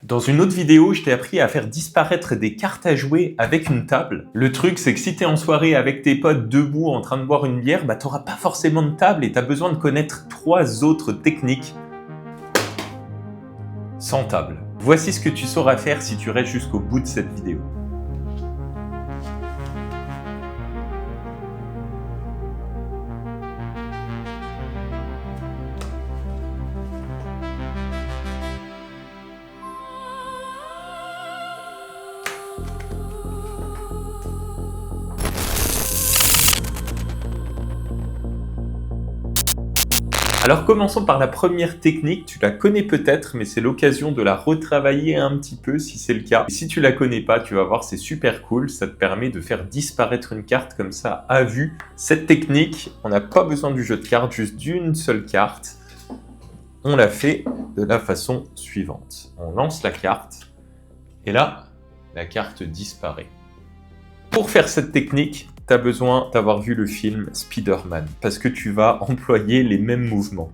Dans une autre vidéo, je t'ai appris à faire disparaître des cartes à jouer avec une table. Le truc, c'est que si t'es en soirée avec tes potes debout en train de boire une bière, t'auras pas forcément de table et t'as besoin de connaître 3 autres techniques sans table. Voici ce que tu sauras faire si tu restes jusqu'au bout de cette vidéo. Alors commençons par la première technique, tu la connais peut-être, mais c'est l'occasion de la retravailler un petit peu si c'est le cas. Et si tu la connais pas, tu vas voir, c'est super cool, ça te permet de faire disparaître une carte comme ça à vue. Cette technique, on n'a pas besoin du jeu de cartes, juste d'une seule carte. On la fait de la façon suivante. On lance la carte, et là, la carte disparaît. Pour faire cette technique, tu as besoin d'avoir vu le film Spider-Man, parce que tu vas employer les mêmes mouvements.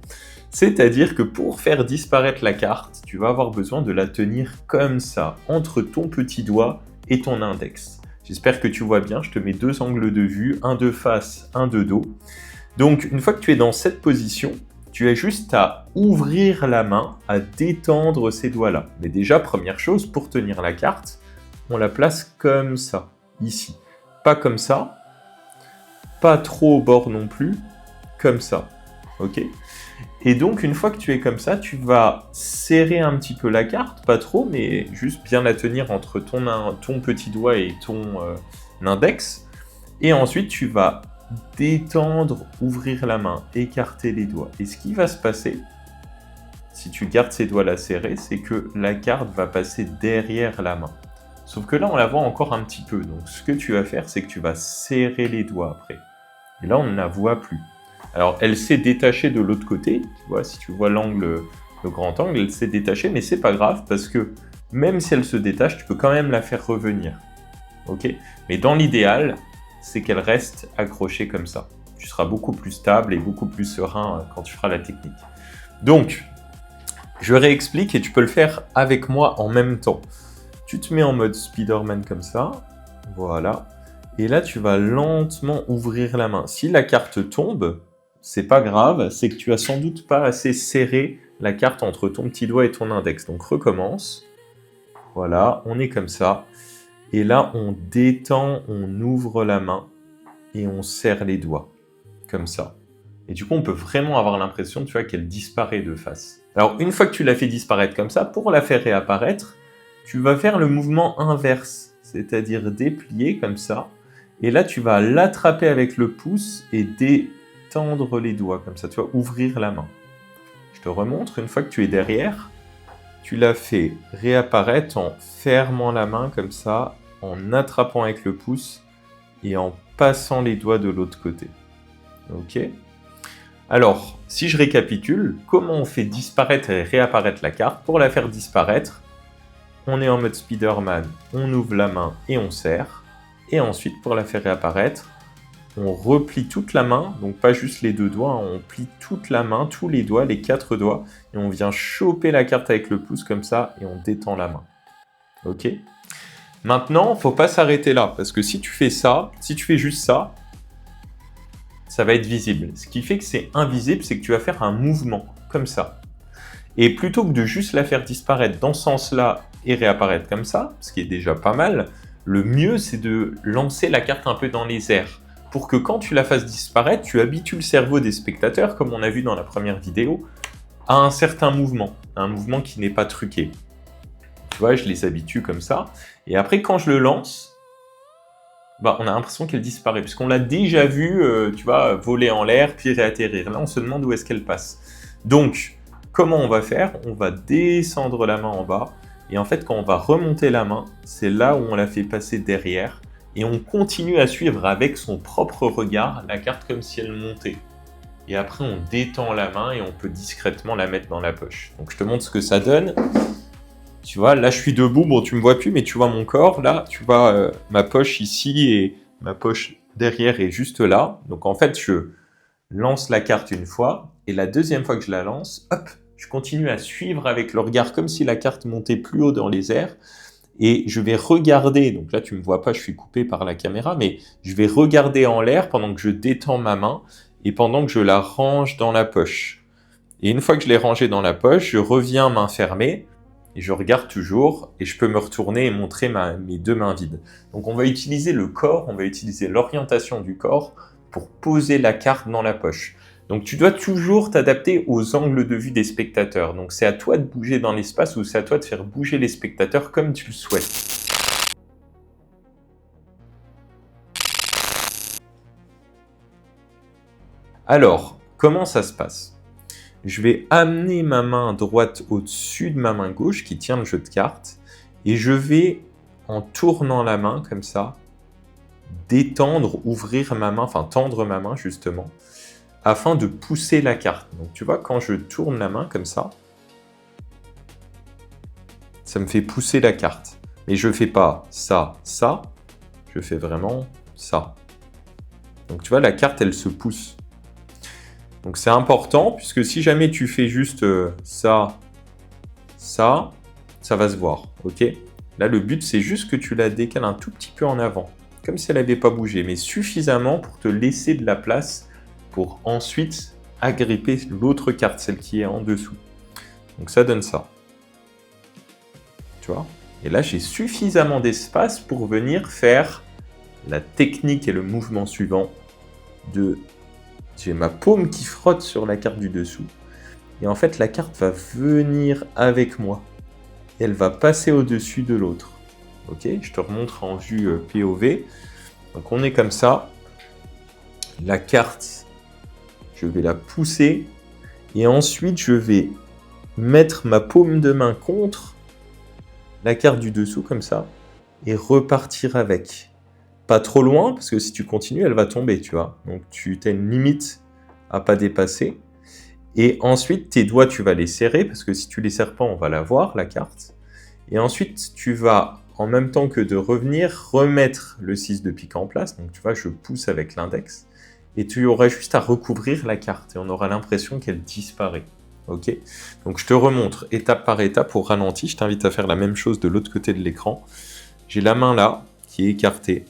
C'est-à-dire que pour faire disparaître la carte, tu vas avoir besoin de la tenir comme ça, entre ton petit doigt et ton index. J'espère que tu vois bien, je te mets 2 angles de vue, un de face, un de dos. Donc une fois que tu es dans cette position, tu as juste à ouvrir la main, à détendre ces doigts-là. Mais déjà, première chose, pour tenir la carte, on la place comme ça, ici. Pas comme ça, pas trop au bord non plus, comme ça, ok? Et donc, une fois que tu es comme ça, tu vas serrer un petit peu la carte, pas trop, mais juste bien la tenir entre ton petit doigt et ton index. Et ensuite, tu vas détendre, ouvrir la main, écarter les doigts. Et ce qui va se passer, si tu gardes ces doigts-là serrés, c'est que la carte va passer derrière la main. Sauf que là, on la voit encore un petit peu. Donc, ce que tu vas faire, c'est que tu vas serrer les doigts après. Et là, on ne la voit plus. Alors, elle s'est détachée de l'autre côté. Tu vois, si tu vois l'angle, le grand angle, elle s'est détachée, mais c'est pas grave parce que même si elle se détache, tu peux quand même la faire revenir. Ok ? Mais dans l'idéal, c'est qu'elle reste accrochée comme ça. Tu seras beaucoup plus stable et beaucoup plus serein quand tu feras la technique. Donc, je réexplique et tu peux le faire avec moi en même temps. Tu te mets en mode Spider-Man comme ça, voilà, et là tu vas lentement ouvrir la main. Si la carte tombe, c'est pas grave, c'est que tu as sans doute pas assez serré la carte entre ton petit doigt et ton index. Donc recommence, voilà, on est comme ça, et là on détend, on ouvre la main, et on serre les doigts, comme ça. Et du coup on peut vraiment avoir l'impression, tu vois, qu'elle disparaît de face. Alors une fois que tu l'as fait disparaître comme ça, pour la faire réapparaître, tu vas faire le mouvement inverse, c'est-à-dire déplier comme ça, et là tu vas l'attraper avec le pouce et détendre les doigts, comme ça, tu vas ouvrir la main. Je te remontre, une fois que tu es derrière, tu la fais réapparaître en fermant la main comme ça, en attrapant avec le pouce et en passant les doigts de l'autre côté. Ok ? Alors, si je récapitule, comment on fait disparaître et réapparaître la carte? Pour la faire disparaître, on est en mode Spider-Man, on ouvre la main et on serre. Et ensuite, pour la faire réapparaître, on replie toute la main, donc pas juste les 2 doigts, on plie toute la main, tous les doigts, les 4 doigts, et on vient choper la carte avec le pouce comme ça, et on détend la main. Ok ? Maintenant, faut pas s'arrêter là, parce que si tu fais ça, si tu fais juste ça, ça va être visible. Ce qui fait que c'est invisible, c'est que tu vas faire un mouvement, comme ça. Et plutôt que de juste la faire disparaître dans ce sens-là et réapparaître comme ça, ce qui est déjà pas mal, le mieux c'est de lancer la carte un peu dans les airs pour que quand tu la fasses disparaître, tu habitues le cerveau des spectateurs, comme on a vu dans la première vidéo, à un certain mouvement, un mouvement qui n'est pas truqué. Tu vois, je les habitue comme ça, et après quand je le lance, on a l'impression qu'elle disparaît, puisqu'on l'a déjà vu, tu vois, voler en l'air, puis réatterrir. Là, on se demande où est-ce qu'elle passe. Donc, comment on va faire? On va descendre la main en bas, et en fait, quand on va remonter la main, c'est là où on la fait passer derrière, et on continue à suivre avec son propre regard la carte comme si elle montait. Et après, on détend la main et on peut discrètement la mettre dans la poche. Donc, je te montre ce que ça donne. Tu vois, là, je suis debout. Bon, tu me vois plus, mais tu vois mon corps. Là, tu vois ma poche ici et ma poche derrière est juste là. Donc, en fait, je lance la carte une fois. Et la deuxième fois que je la lance, hop, je continue à suivre avec le regard comme si la carte montait plus haut dans les airs. Et je vais regarder, donc là tu me vois pas, je suis coupé par la caméra, mais je vais regarder en l'air pendant que je détends ma main et pendant que je la range dans la poche. Et une fois que je l'ai rangée dans la poche, je reviens main fermée et je regarde toujours et je peux me retourner et montrer mes deux mains vides. Donc on va utiliser le corps, on va utiliser l'orientation du corps pour poser la carte dans la poche. Donc tu dois toujours t'adapter aux angles de vue des spectateurs. Donc c'est à toi de bouger dans l'espace ou c'est à toi de faire bouger les spectateurs comme tu le souhaites. Alors, comment ça se passe? Je vais amener ma main droite au-dessus de ma main gauche qui tient le jeu de cartes et je vais, en tournant la main comme ça, détendre, ouvrir ma main, enfin tendre ma main justement, afin de pousser la carte. Donc tu vois, quand je tourne la main comme ça me fait pousser la carte. Mais je ne fais pas ça, ça, je fais vraiment ça. Donc tu vois, la carte, elle se pousse. Donc c'est important, puisque si jamais tu fais juste ça, ça, ça va se voir, ok? Là, le but, c'est juste que tu la décales un tout petit peu en avant, comme si elle n'avait pas bougé, mais suffisamment pour te laisser de la place pour ensuite agripper l'autre carte, celle qui est en dessous. Donc ça donne ça. Tu vois? Et là, j'ai suffisamment d'espace pour venir faire la technique et le mouvement suivant de... J'ai ma paume qui frotte sur la carte du dessous. Et en fait, la carte va venir avec moi. Et elle va passer au-dessus de l'autre. Ok? Je te remontre en vue POV. Donc on est comme ça. La carte, je vais la pousser. Et ensuite, je vais mettre ma paume de main contre la carte du dessous, comme ça. Et repartir avec. Pas trop loin, parce que si tu continues, elle va tomber, tu vois. Donc tu as une limite à pas dépasser. Et ensuite, tes doigts, tu vas les serrer, parce que si tu les serres pas, on va la voir, la carte. Et ensuite, tu vas, en même temps que de revenir, remettre le 6 de pique en place. Donc tu vois, je pousse avec l'index. Et tu auras juste à recouvrir la carte. Et on aura l'impression qu'elle disparaît. Ok? Donc je te remontre étape par étape au ralenti. Je t'invite à faire la même chose de l'autre côté de l'écran. J'ai la main là, qui est écartée.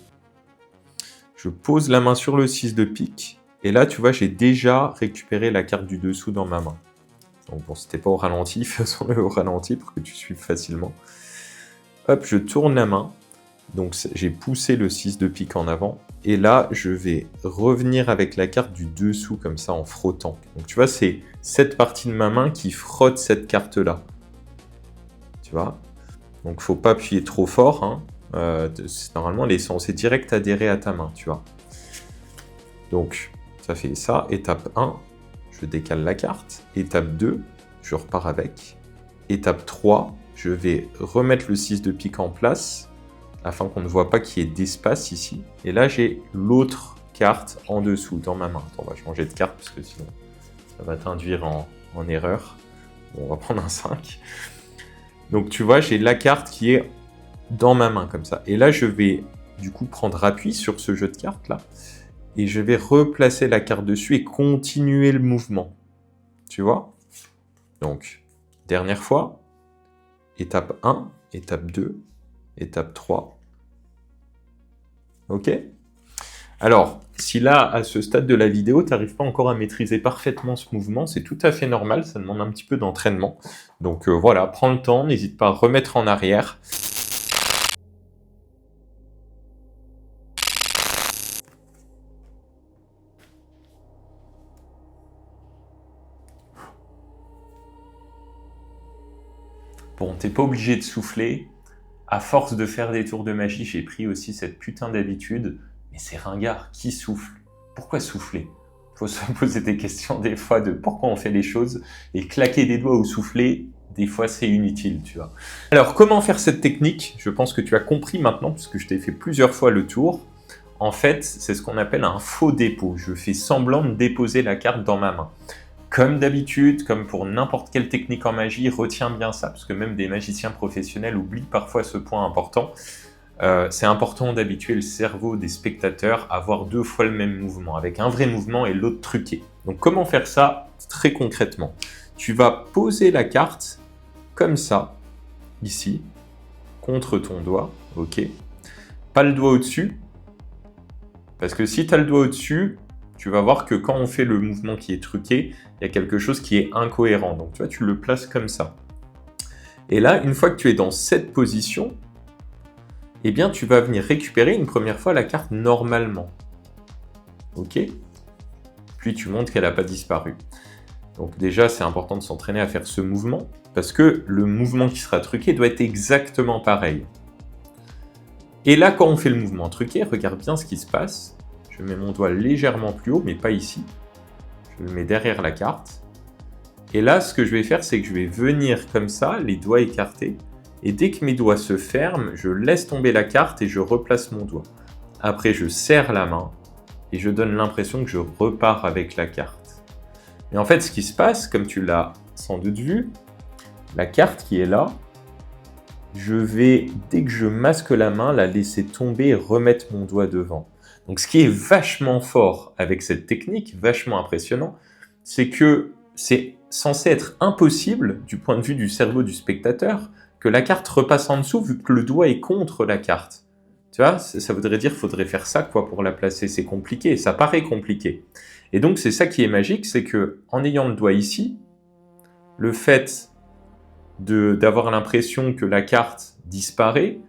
Je pose la main sur le 6 de pique. Et là, tu vois, j'ai déjà récupéré la carte du dessous dans ma main. Donc bon, c'était pas au ralenti, faisons-le au ralenti pour que tu suives facilement. Hop, je tourne la main. Donc j'ai poussé le 6 de pique en avant. Et là, je vais revenir avec la carte du dessous comme ça en frottant. Donc tu vois, c'est cette partie de ma main qui frotte cette carte-là. Tu vois? Donc faut pas appuyer trop fort, hein. Normalement, elle est censée direct adhérer à ta main, tu vois. Donc, ça fait ça. Étape 1, je décale la carte. Étape 2, je repars avec. Étape 3, je vais remettre le 6 de pique en place afin qu'on ne voit pas qu'il y ait d'espace ici. Et là, j'ai l'autre carte en dessous, dans ma main. Attends, on va changer de carte parce que sinon, ça va t'induire en erreur. Bon, on va prendre un 5. Donc, tu vois, j'ai la carte qui est dans ma main comme ça. Et là, je vais du coup prendre appui sur ce jeu de cartes là. Et je vais replacer la carte dessus et continuer le mouvement. Tu vois? Donc, dernière fois. Étape 1, étape 2, étape 3. Ok? Alors, si là, à ce stade de la vidéo, tu n'arrives pas encore à maîtriser parfaitement ce mouvement, c'est tout à fait normal, ça demande un petit peu d'entraînement. Donc voilà, prends le temps, n'hésite pas à remettre en arrière. Bon, t'es pas obligé de souffler. À force de faire des tours de magie, j'ai pris aussi cette putain d'habitude. Mais c'est ringard, qui souffle? Pourquoi souffler? Faut se poser des questions des fois de pourquoi on fait les choses. Et claquer des doigts ou souffler, des fois c'est inutile, tu vois. Alors, comment faire cette technique? Je pense que tu as compris maintenant, puisque je t'ai fait plusieurs fois le tour. En fait, c'est ce qu'on appelle un faux dépôt. Je fais semblant de déposer la carte dans ma main. Comme d'habitude, comme pour n'importe quelle technique en magie, retiens bien ça, parce que même des magiciens professionnels oublient parfois ce point important. C'est important d'habituer le cerveau des spectateurs à voir 2 fois le même mouvement, avec un vrai mouvement et l'autre truqué. Donc comment faire ça très concrètement? tu vas poser la carte comme ça, ici, contre ton doigt, ok. Pas le doigt au-dessus, parce que si tu as le doigt au-dessus, tu vas voir que quand on fait le mouvement qui est truqué, il y a quelque chose qui est incohérent. Donc tu vois, tu le places comme ça. Et là, une fois que tu es dans cette position, eh bien, tu vas venir récupérer une première fois la carte normalement. Ok? Puis tu montres qu'elle n'a pas disparu. Donc déjà, c'est important de s'entraîner à faire ce mouvement, parce que le mouvement qui sera truqué doit être exactement pareil. Et là, quand on fait le mouvement truqué, regarde bien ce qui se passe. Je mets mon doigt légèrement plus haut, mais pas ici. Je le mets derrière la carte. Et là, ce que je vais faire, c'est que je vais venir comme ça, les doigts écartés. Et dès que mes doigts se ferment, je laisse tomber la carte et je replace mon doigt. Après, je serre la main et je donne l'impression que je repars avec la carte. Et en fait, ce qui se passe, comme tu l'as sans doute vu, la carte qui est là, je vais, dès que je masque la main, la laisser tomber et remettre mon doigt devant. Donc ce qui est vachement fort avec cette technique, vachement impressionnant, c'est que c'est censé être impossible, du point de vue du cerveau du spectateur, que la carte repasse en dessous vu que le doigt est contre la carte. Tu vois, ça voudrait dire qu'il faudrait faire ça quoi, pour la placer. C'est compliqué, ça paraît compliqué. Et donc c'est ça qui est magique, c'est que en ayant le doigt ici, le fait d'avoir l'impression que la carte disparaît,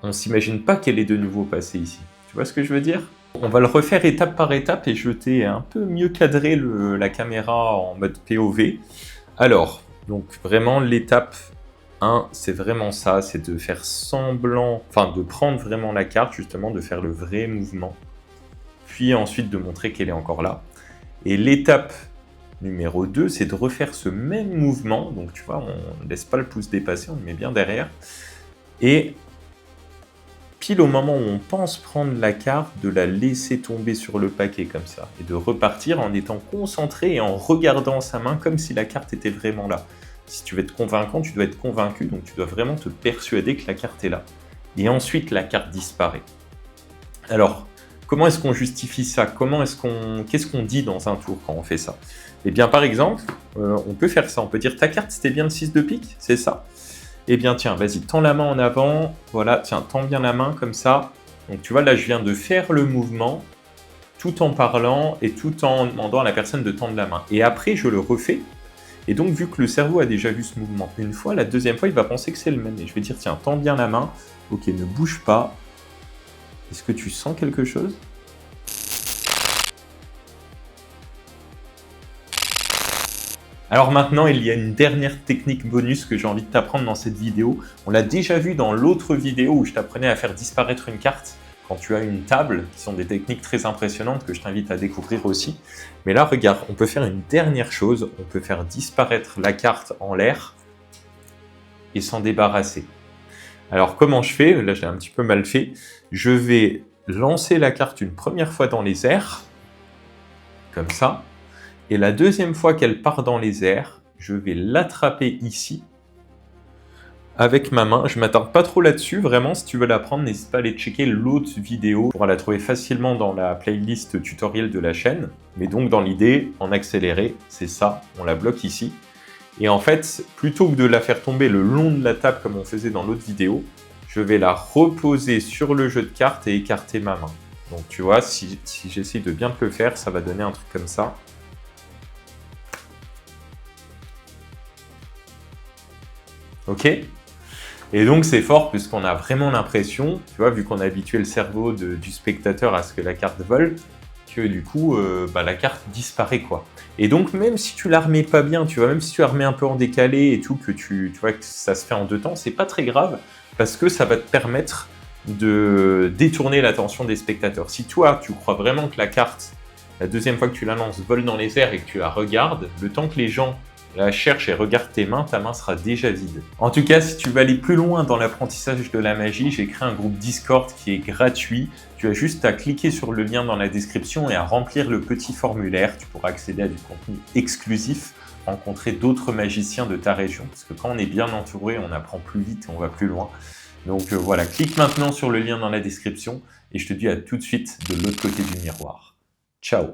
on ne s'imagine pas qu'elle est de nouveau passée ici. Tu vois ce que je veux dire? On va le refaire étape par étape et je t'ai un peu mieux cadré la caméra en mode POV. Alors, donc vraiment l'étape 1, c'est vraiment ça, c'est de faire semblant, enfin de prendre vraiment la carte justement, de faire le vrai mouvement, puis ensuite de montrer qu'elle est encore là. Et l'étape numéro 2, c'est de refaire ce même mouvement, donc tu vois, on ne laisse pas le pouce dépasser, on le met bien derrière, et pile au moment où on pense prendre la carte, de la laisser tomber sur le paquet comme ça, et de repartir en étant concentré et en regardant sa main comme si la carte était vraiment là. Si tu veux être convaincant, tu dois être convaincu, donc tu dois vraiment te persuader que la carte est là. Et ensuite, la carte disparaît. Alors, comment est-ce qu'on justifie ça? Qu'est-ce qu'on dit dans un tour quand on fait ça? Eh bien, par exemple, on peut faire ça. On peut dire, ta carte, c'était bien le 6 de pique, c'est ça? Eh bien, tiens, vas-y, tends la main en avant. Voilà, tiens, tends bien la main comme ça. Donc, tu vois, là, je viens de faire le mouvement tout en parlant et tout en demandant à la personne de tendre la main. Et après, je le refais. Et donc, vu que le cerveau a déjà vu ce mouvement une fois, la deuxième fois, il va penser que c'est le même. Et je vais dire, tiens, tends bien la main. Ok, ne bouge pas. Est-ce que tu sens quelque chose? Alors maintenant, il y a une dernière technique bonus que j'ai envie de t'apprendre dans cette vidéo. On l'a déjà vu dans l'autre vidéo où je t'apprenais à faire disparaître une carte quand tu as une table, qui sont des techniques très impressionnantes que je t'invite à découvrir aussi. Mais là, regarde, on peut faire une dernière chose. On peut faire disparaître la carte en l'air et s'en débarrasser. Alors comment je fais? Là, j'ai un petit peu mal fait. Je vais lancer la carte une première fois dans les airs, comme ça. Et la deuxième fois qu'elle part dans les airs, je vais l'attraper ici, avec ma main. Je ne m'attarde pas trop là-dessus, vraiment, si tu veux l'apprendre, n'hésite pas à aller checker l'autre vidéo. Tu pourras la trouver facilement dans la playlist tutoriel de la chaîne. Mais donc, dans l'idée, en accéléré, c'est ça, on la bloque ici. Et en fait, plutôt que de la faire tomber le long de la table comme on faisait dans l'autre vidéo, je vais la reposer sur le jeu de cartes et écarter ma main. Donc tu vois, si j'essaye de bien te le faire, ça va donner un truc comme ça. Ok? Et donc c'est fort puisqu'on a vraiment l'impression, tu vois, vu qu'on a habitué le cerveau du spectateur à ce que la carte vole, que du coup, la carte disparaît quoi. Et donc même si tu la remets pas bien, tu vois, même si tu la remets un peu en décalé et tout, que tu vois que ça se fait en deux temps, c'est pas très grave parce que ça va te permettre de détourner l'attention des spectateurs. Si toi, tu crois vraiment que la carte, la deuxième fois que tu la lances, vole dans les airs et que tu la regardes, le temps que les gens la cherche et regarde tes mains, ta main sera déjà vide. En tout cas, si tu veux aller plus loin dans l'apprentissage de la magie, j'ai créé un groupe Discord qui est gratuit. Tu as juste à cliquer sur le lien dans la description et à remplir le petit formulaire. Tu pourras accéder à du contenu exclusif, rencontrer d'autres magiciens de ta région. Parce que quand on est bien entouré, on apprend plus vite et on va plus loin. Donc voilà, clique maintenant sur le lien dans la description et je te dis à tout de suite de l'autre côté du miroir. Ciao!